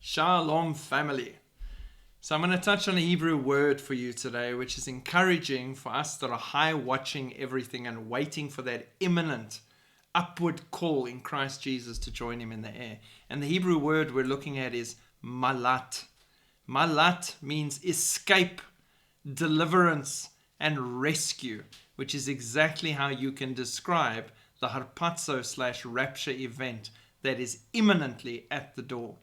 Shalom family. So I'm going to touch on a Hebrew word for you today, which is encouraging for us that are high watching everything and waiting for that imminent upward call in Christ Jesus to join him in the air. And the Hebrew word we're looking at is Malat. Malat means escape, deliverance, and rescue, which is exactly how you can describe the harpazo/rapture event that is imminently at the door.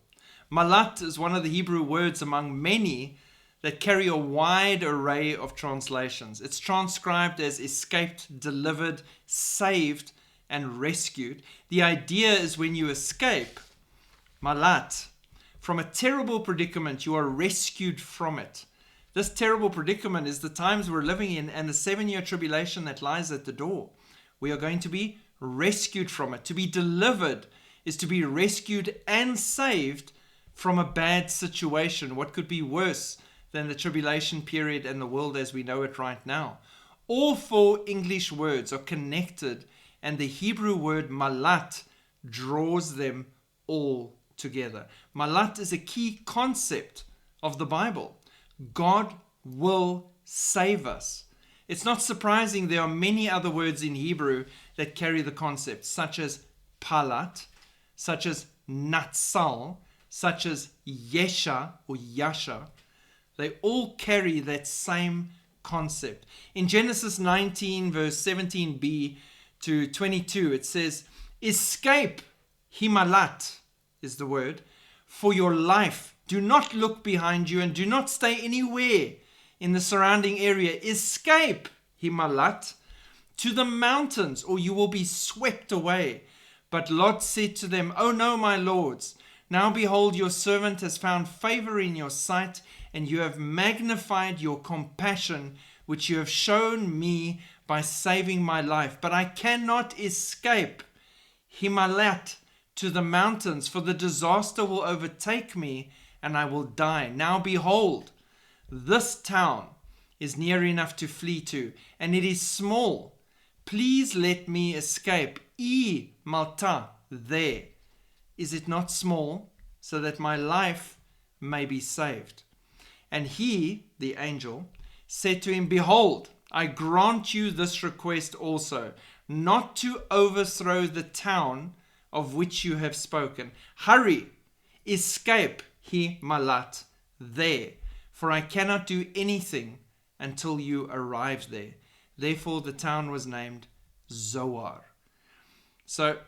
Malat is one of the Hebrew words among many that carry a wide array of translations. It's transcribed as escaped, delivered, saved, and rescued. The idea is when you escape, Malat, from a terrible predicament, you are rescued from it. This terrible predicament is the times we're living in and the 7-year tribulation that lies at the door. We are going to be rescued from it. To be delivered is to be rescued and saved from a bad situation. What could be worse than the tribulation period and the world as we know it right now? All 4 English words are connected, and the Hebrew word malat draws them all together. Malat is a key concept of the Bible. God will save us. It's not surprising there are many other words in Hebrew that carry the concept, such as palat, such as natsal, such as Yesha or Yasha. They all carry that same concept. In Genesis 19 verse 17b to 22, it says, escape, himalat is the word, for your life. Do not look behind you and do not stay anywhere in the surrounding area. Escape, himalat, to the mountains, or you will be swept away. But Lot said to them, oh no, my lords, now behold, your servant has found favor in your sight, and you have magnified your compassion, which you have shown me by saving my life. But I cannot escape, himalat, to the mountains, for the disaster will overtake me, and I will die. Now behold, this town is near enough to flee to, and it is small. Please let me escape. Malta, there. Is it not small, so that my life may be saved? And he, the angel, said to him, behold, I grant you this request also, not to overthrow the town of which you have spoken. Hurry, escape, malat, there, for I cannot do anything until you arrive there. Therefore the town was named Zoar. So,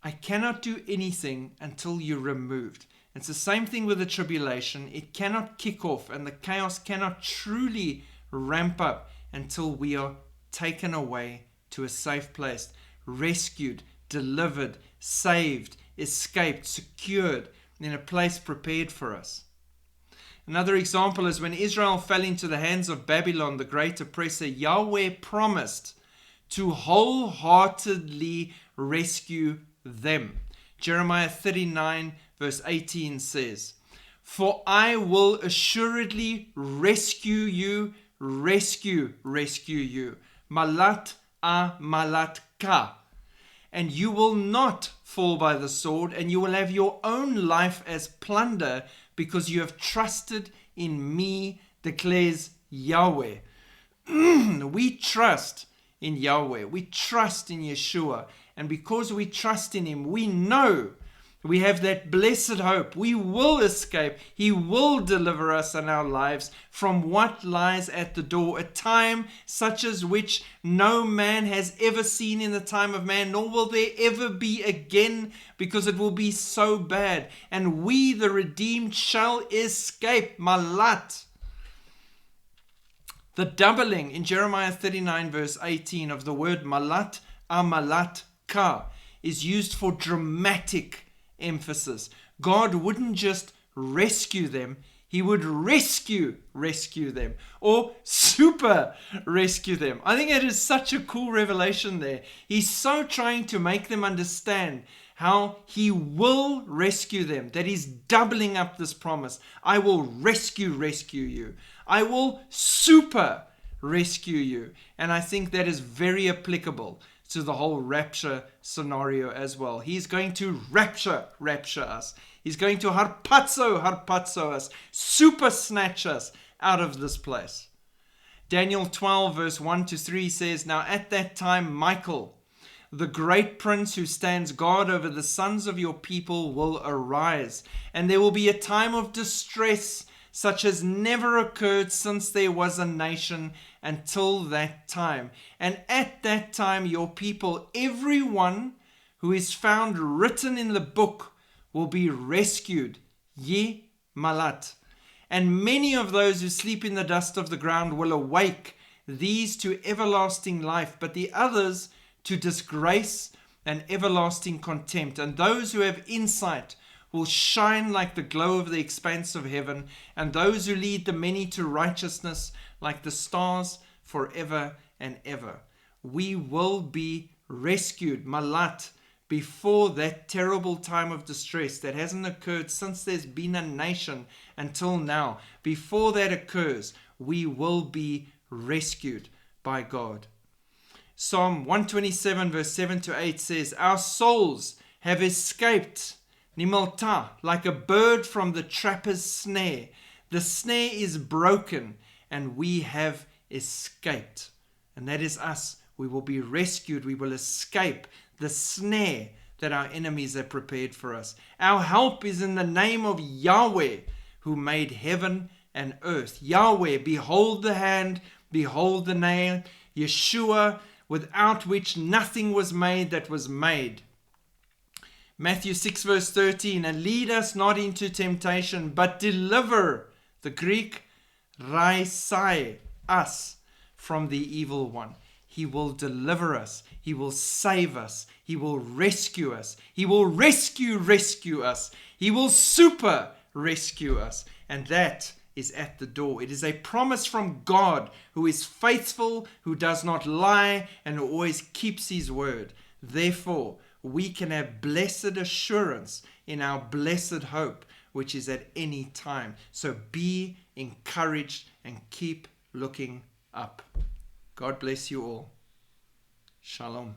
I cannot do anything until you're removed. It's the same thing with the tribulation. It cannot kick off, and the chaos cannot truly ramp up until we are taken away to a safe place, rescued, delivered, saved, escaped, secured, in a place prepared for us. Another example is when Israel fell into the hands of Babylon, the great oppressor. Yahweh promised to wholeheartedly rescue them. Jeremiah 39 verse 18 says, for I will assuredly rescue you, rescue you. Malat a malat ka. And you will not fall by the sword, and you will have your own life as plunder, because you have trusted in me, declares Yahweh. We trust in Yahweh. We trust in Yeshua. And because we trust in him, we know we have that blessed hope. We will escape. He will deliver us and our lives from what lies at the door, a time such as which no man has ever seen in the time of man, nor will there ever be again, because it will be so bad. And we, the redeemed, shall escape. Malat. The doubling in Jeremiah 39 verse 18 of the word malat, amalat, ka, is used for dramatic emphasis. God wouldn't just rescue them, he would rescue them, or super rescue them. I think it is such a cool revelation there. He's so trying to make them understand how he will rescue them, that he's doubling up this promise. I will rescue you. I will super rescue you. And I think that is very applicable to the whole rapture scenario as well. He's going to rapture us. He's going to harpazo us, super snatch us out of this place. Daniel 12 verse 1 to 3 says, Now at that time Michael, the great prince who stands guard over the sons of your people, will arise, and there will be a time of distress such as never occurred since there was a nation until that time. And at that time your people, everyone who is found written in the book, will be rescued. Ye Malat. And many of those who sleep in the dust of the ground will awake, these to everlasting life, but the others to disgrace and everlasting contempt. And those who have insight will shine like the glow of the expanse of heaven, and those who lead the many to righteousness like the stars forever and ever. We will be rescued, Malat, before that terrible time of distress that hasn't occurred since there's been a nation until now. Before that occurs, we will be rescued by God. Psalm 127 verse 7 to 8 says, Our souls have escaped, Nimalta, like a bird from the trapper's snare. The snare is broken, and we have escaped. And that is us. We will be rescued. We will escape the snare that our enemies have prepared for us. Our help is in the name of Yahweh, who made heaven and earth. Yahweh, behold the hand, behold the name. Yeshua, without which nothing was made that was made. Matthew 6 verse 13, and lead us not into temptation, but deliver, the Greek, raisai, us from the evil one. He will deliver us. He will save us. He will rescue us. He will rescue us. He will super rescue us. And that is at the door. It is a promise from God, who is faithful, who does not lie, and who always keeps his word. Therefore, we can have blessed assurance in our blessed hope, which is at any time. So be encouraged and keep looking up. God bless you all. Shalom.